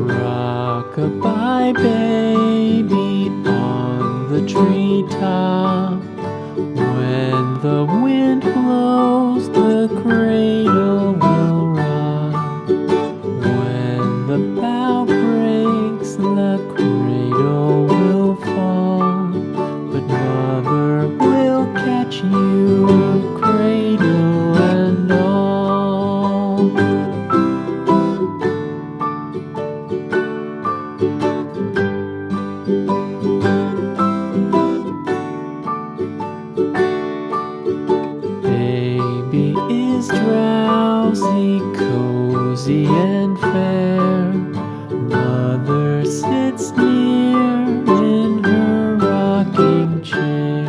Rock-a-bye baby on the treetop. When the wind blows, the cradle will rock. When the bough breaks, the cradle will fall. But mother will catch you, cradle and all. Baby is drowsy, cozy and fair. Mother sits near in her rocking chair.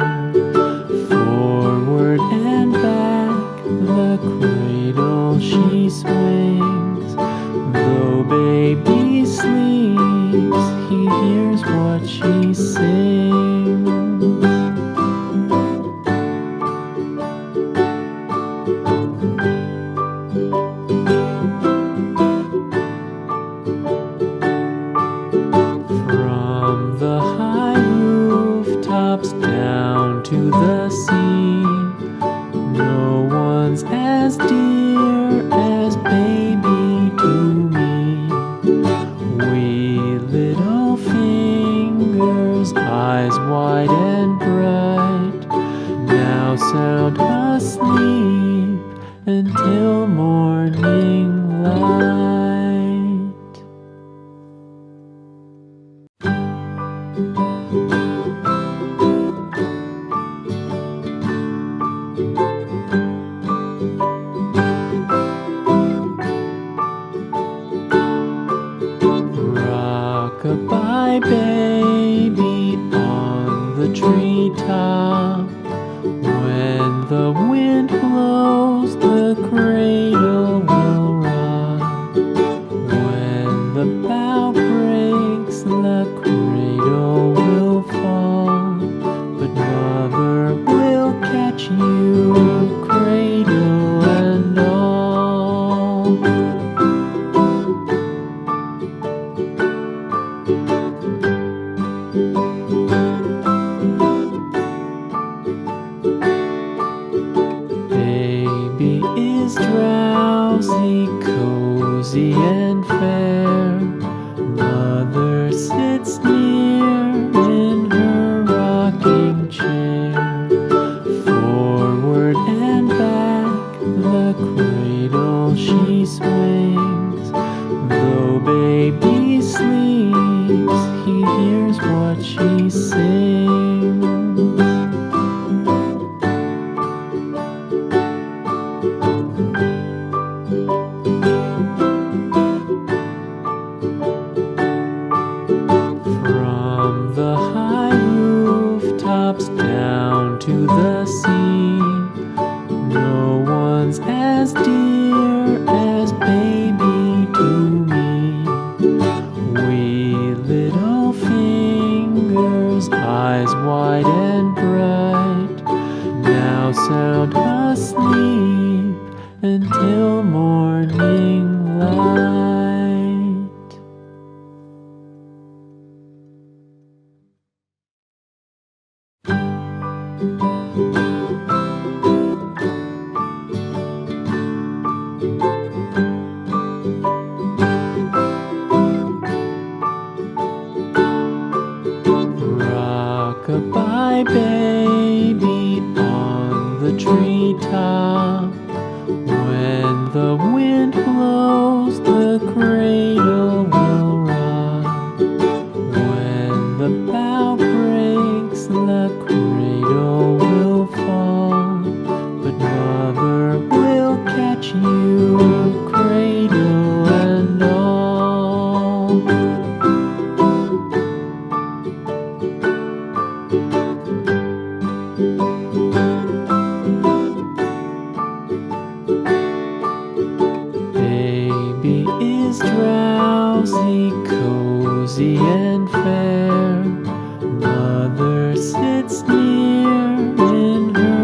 Forward and back, the cradle she swings. Though baby sleeps, he hears what she sings. From the high rooftops down to the sea, no one's as dear as baby to me. Wee little fingers, eyes wide and bright, now sound asleep until morning light. Rock-a-bye baby on the treetop. When the wind blows, the cradle will rock. When the bough breaks, the cradle will fall. But mother will catch you, cradle and all. Baby is drowsy, cozy and fair. Mother sits near in her rocking chair. Forward and back, the cradle she swings. Though baby sleeps, he hears what she sings. From the high rooftops down to the sea, no one's as dear as baby to me. Wee little fingers, eyes wide and bright, now sound asleep until morning light. Rock-a-bye baby on the treetop. When the wind blows, the cradle will rock. When the bough breaks, the cradle will fall. But mother will catch you, cradle and all. Baby is drowsy, cozy and fair. sits near